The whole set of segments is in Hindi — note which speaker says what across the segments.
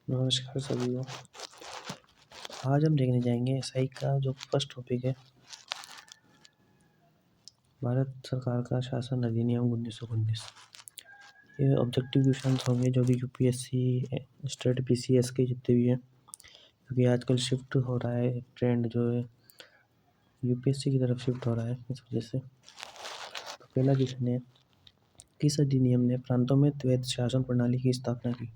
Speaker 1: नमस्कार सभी को। आज हम देखने जाएंगे एसआई का जो फर्स्ट टॉपिक है, भारत सरकार का शासन अधिनियम 1919। ये ऑब्जेक्टिव क्वेश्चन होंगे जो भी यूपीएससी स्टेट पीसीएस के जितने भी हैं, क्योंकि आजकल शिफ्ट हो रहा है, ट्रेंड जो है यूपीएससी की तरफ शिफ्ट हो रहा है, इस वजह से। तो पहला क्वेश्चन है, किस अधिनियम ने प्रांतों में द्वैत शासन प्रणाली की स्थापना की?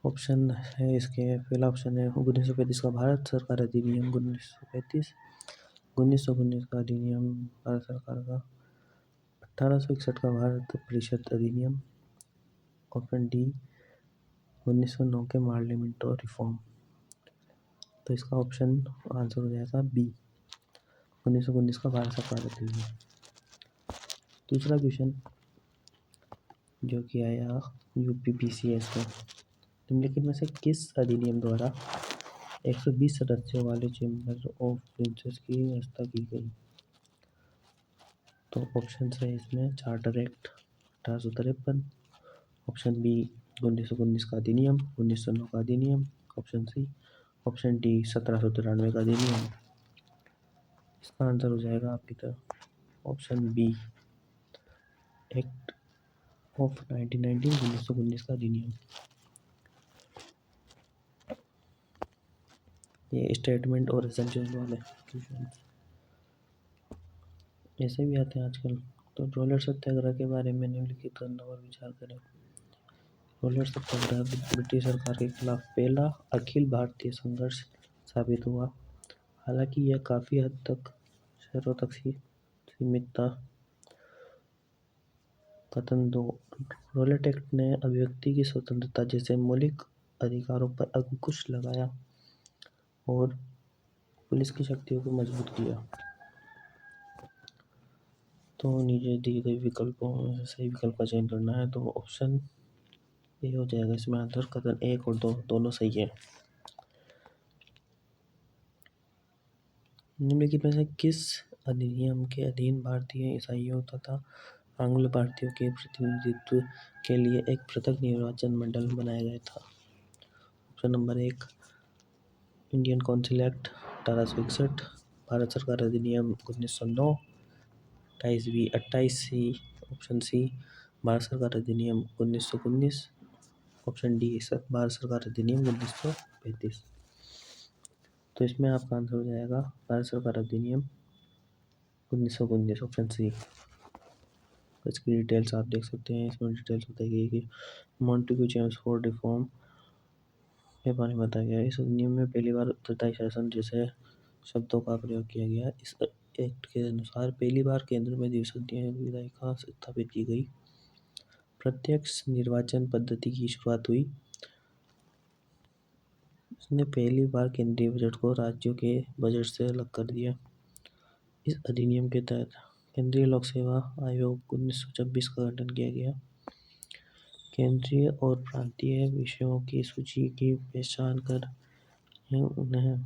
Speaker 1: ऑप्शन है इसके, पहला ऑप्शन है 1935 का भारत सरकार अधिनियम 1935, 1919 का अधिनियम भारत सरकार का, 1861 का भारत परिषद अधिनियम, ऑप्शन डी 1909 के पार्लियामेंट रिफॉर्म। तो इसका ऑप्शन आंसर हो जाएगा बी, 1919 का भारत सरकार अधिनियम। दूसरा क्वेश्चन जो कि आया यूपीपीसीएस का, निम्नलिखित में से किस अधिनियम द्वारा 120 सदस्यों वाले चेंबर ऑफ प्रिंसेस की व्यवस्था की गई? तो ऑप्शन है इसमें चार्टर एक्ट 1853, ऑप्शन बी 1919 का अधिनियम, 1909 का अधिनियम, ऑप्शन सी, ऑप्शन डी 1793 का अधिनियम। इसका आंसर हो जाएगा आपकी तरफ ऑप्शन बी, एक्ट ऑफ 1919, 1919 का अधिनियम। ये स्टेटमेंट और एसेंशियल वाले क्वेश्चन ऐसे भी आते हैं आजकल। तो रोलर सत्याग्रह के बारे में निम्नलिखित करना और विचार करें। रोलर सत्याग्रह ब्रिटिश सरकार के खिलाफ पहला अखिल भारतीय संघर्ष साबित हुआ। हालांकि यह काफ़ी हद तक शहरों तक सीमित था। कथन 2, रोलेट एक्ट ने अभिव्यक्ति की स्वतंत्रता जैसे मौलिक अधिकारों पर अंकुश लगाया और पुलिस की शक्तियों को मजबूत किया। तो नीचे दिए गए विकल्पों में सही विकल्प का चयन करना है, तो ऑप्शन ए हो जाएगा इसमें आंसर। कथन 1 और 2 दोनों सही है। निम्नलिखित में से किस अधिनियम के अधीन भारतीय ईसाइयों तथा आंग्ल भारतीयों के प्रतिनिधित्व के लिए एक पृथक निर्वाचन मंडल बनाया गया था? Option number 1 Indian council act 1861, Bharat सरकार अधिनियम 1909, 28C, ऑप्शन सी भारत सरकार अधिनियम 1919, ऑप्शन डी भारत सरकार अधिनियम 1935। तो इसमें आपका आंसर हो जाएगा भारत सरकार अधिनियम 1919, ऑप्शन सी। इसकी डिटेल्स आप देख सकते हैं, इसमें डिटेल्स बताई गई कि मॉन्टेग्यू चेम्सफोर्ड रिफॉर्म के बारे में बताया गया है। इस अधिनियम में पहली बार उत्तरदायी शासन जैसे शब्दों का प्रयोग किया गया। इस एक्ट के अनुसार पहली बार केंद्र में द्विसदनीय विधायिका स्थापित की गई। प्रत्यक्ष निर्वाचन पद्धति की शुरुआत हुई। इसने पहली बार केंद्रीय बजट को राज्यों के बजट से अलग कर दिया। इस अधिनियम के तहत केंद्रीय लोक सेवा आयोग 1926 का गठन किया गया। केंद्रीय और प्रांतीय विषयों की सूची की पहचान कर उन्हें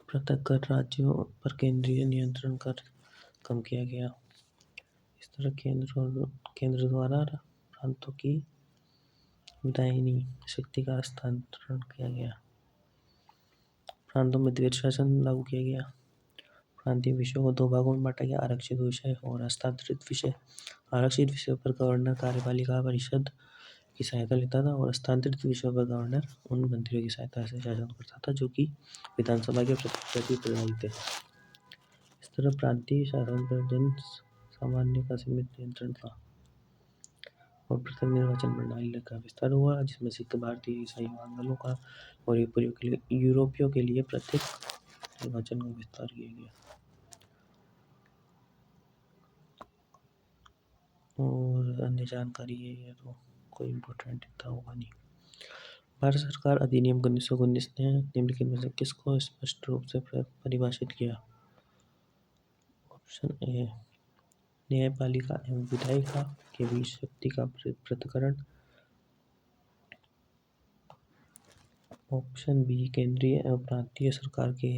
Speaker 1: पृथक कर राज्यों पर केंद्रीय नियंत्रण कर कम किया गया। इस तरह केंद्र द्वारा प्रांतों की विधायिनी शक्ति का हस्तांतरण किया गया। प्रांतों में द्वैत शासन लागू किया गया। प्रांतीय विषयों को 2 भागों में बांटा गया, आरक्षित विषय और हस्तांतरित विषय। आरक्षित विषयों पर गवर्नर कार्यपालिका परिषद की सहायता लेता था और हस्तांतरित विषयों पर गवर्नर उन मंत्रियों की सहायता से शासन करता था जो कि विधानसभा के प्रति प्रभारी थे। इस तरह प्रांतीय शासन पर जन सामान्य का सीमित नियंत्रण था और पृथक निर्वाचन प्रणाली का विस्तार हुआ, जिसमें सिख, भारतीय, ईसाई, आंग्लों का और यूरोपियों के लिए प्रत्येक निर्वाचन का विस्तार किया गया। और अन्य जानकारी है तो कोई इम्पोर्टेंट इतना होगा नहीं। भारत सरकार अधिनियम 1919 ने निम्नलिखित में से किसको स्पष्ट रूप से परिभाषित किया? ऑप्शन ए न्यायपालिका एवं विधायिका के बीच शक्ति का पृथक्करण, ऑप्शन बी केंद्रीय एवं प्रांतीय सरकार के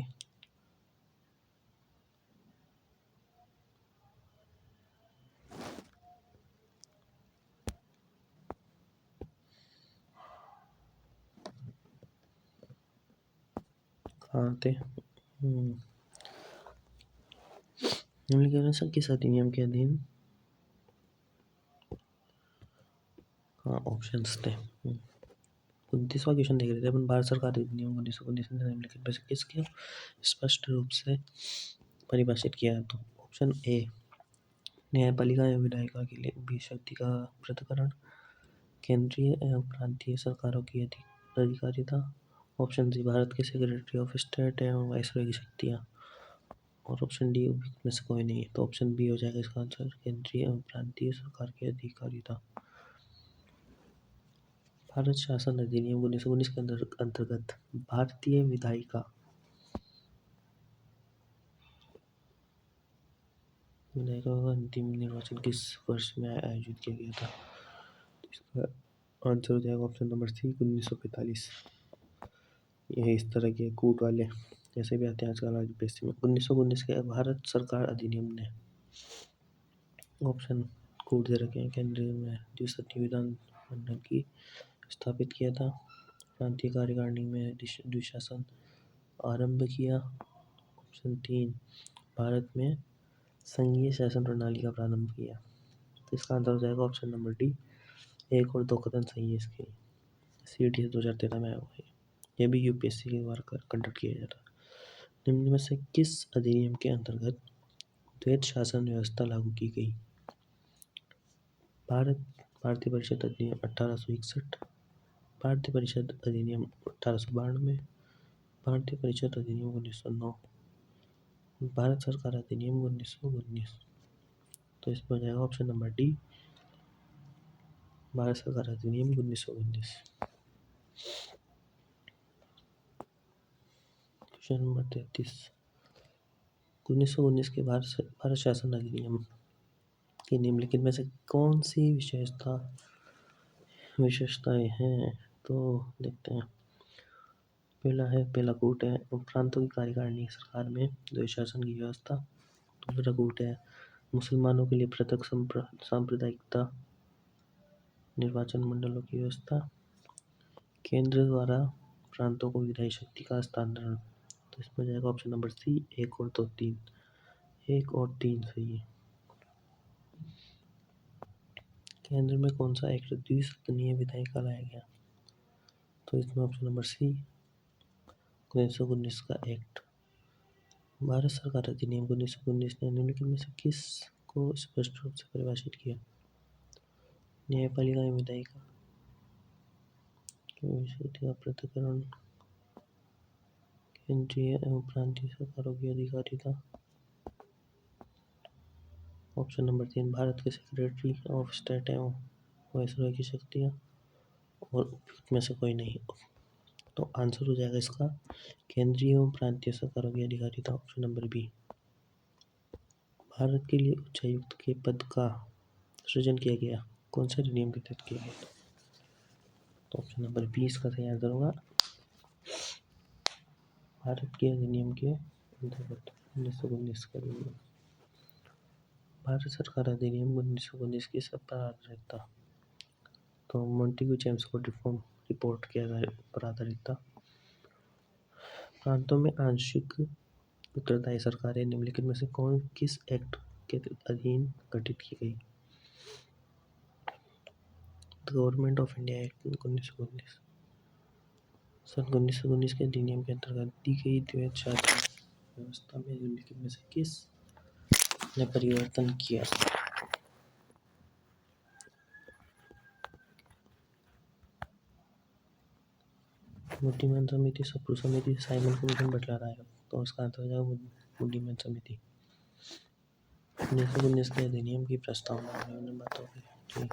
Speaker 1: हाँ थे। निम्नलिखित किस अधिनियम के अधीन, हाँ ऑप्शंस थे। 29वां क्वेश्चन देख रहे थे अपन। भारत सरकार अधिनियम 1919 ने निम्नलिखित में से किसके स्पष्ट रूप से परिभाषित किया है? तो ऑप्शन ए, न्यायपालिका एवं विधायिका के लिए भी शक्ति का पृथक्करण, केंद्रीय एवं प्रांतीय सरकारों की अधिकारिता। ऑप्शन सी, भारत के सेक्रेटरी ऑफ स्टेट एवं वायसरॉय की शक्तियाँ। और ऑप्शन डी में से कोई नहीं है। तो ऑप्शन बी हो जाएगा इसका आंसर, केंद्रीय एवं प्रांतीय सरकार की अधिकारिता। भारत शासन अधिनियम 1919 के अंतर्गत भारतीय विधायिका का अंतिम निर्वाचन किस वर्ष में आयोजित किया गया था? इसका आंसर हो जाएगा ऑप्शन नंबर सी, 1945। ये इस तरह के कूट वाले जैसे भी आते हैं आजकल यूपीएससी में। 1919 के भारत सरकार अधिनियम ने ऑप्शन कूट दे रखे हैं। केंद्र में द्विसदनीय विधान मंडल की स्थापित किया था। प्रांतीय कार्यकारिणी में द्विशासन आरंभ किया। ऑप्शन 3, भारत में संघीय शासन प्रणाली का प्रारंभ किया। तो इसका आंसर हो जाएगा ऑप्शन नंबर डी, 1 और 2 कथन सही है इसके। CET 2013 में आया हुआ है। यह भी यूपीएससी के द्वारा कंडक्ट किया जाता है। निम्न में से किस अधिनियम के अंतर्गत द्वैध शासन व्यवस्था लागू की गई? भारतीय परिषद अधिनियम 1861, भारतीय परिषद अधिनियम 1892, भारतीय परिषद अधिनियम 1909, भारत सरकार अधिनियम 1919। तो इसमें हो जाएगा ऑप्शन नंबर डी, भारत सरकार अधिनियम 1919। क्वेश्चन नंबर 33, 1919 के भारत शासन अधिनियम की निम्नलिखित में से कौन सी विशेषताएं हैं? तो देखते हैं। पहला कूट है प्रांतों की कार्यकारिणी सरकार में द्वैध शासन की व्यवस्था। दूसरा कूट है मुसलमानों के लिए पृथक सांप्रदायिकता, निर्वाचन मंडलों की व्यवस्था। केंद्र द्वारा प्रांतों को विधायी शक्ति का हस्तांतरण। तो इसमें जाएगा ऑप्शन नंबर सी, 1 और 2 3। 1 और 3 सही है। केंद्र में कौन सा एक्ट द्विसदनीय विधायिका लाया गया? तो इसमें ऑप्शन नंबर सी, 1919 का एक्ट। भारत सरकार अधिनियम 1919 ने निम्नलिखित में से किस को स्पष्ट रूप से परिभाषित किया? न्यायपालिका एवं विधायिका का पृथक्करण, केंद्रीय एवं प्रांतीय सरकारों की अधिकारिता। ऑप्शन नंबर 3, भारत के सेक्रेटरी ऑफ स्टेट एवं वायसरॉय की शक्तियाँ। और उपयुक्त में से कोई नहीं। तो आंसर हो जाएगा इसका केंद्रीय एवं प्रांतीय सरकारों की अधिकारिता। Option number B. भारत के लिए उच्चायुक्त के पद का सृजन किया गया कौन से अधिनियम के तहत किया गया? तो ऑप्शन नंबर बी इसका सही आंसर होगा, भारत के अधिनियम के अंतर्गत 1919 का अधिनियम। भारत सरकार अधिनियम 1919 की सब पर आधारित था। तो मॉन्टेग्यू चेम्सफोर्ड रिफॉर्म रिपोर्ट के पर आधारित था। प्रांतों में आंशिक उत्तरदायी सरकारें निम्नलिखित में से किस एक्ट के अधीन गठित की गई? Government of India act 1919। सन 1919 के अधिनियम के अंतर्गत दी गई द्वैध शासन व्यवस्था में निम्नलिखित में से किस ने परिवर्तन किया? बुद्धिमान समिति, सप्रू समिति, साइमन कमीशन, बटला राय। तो उसका आंसर हो जाएगा बुद्धिमान समिति। 1919 के अधिनियम की प्रस्तावना निम्न बातों की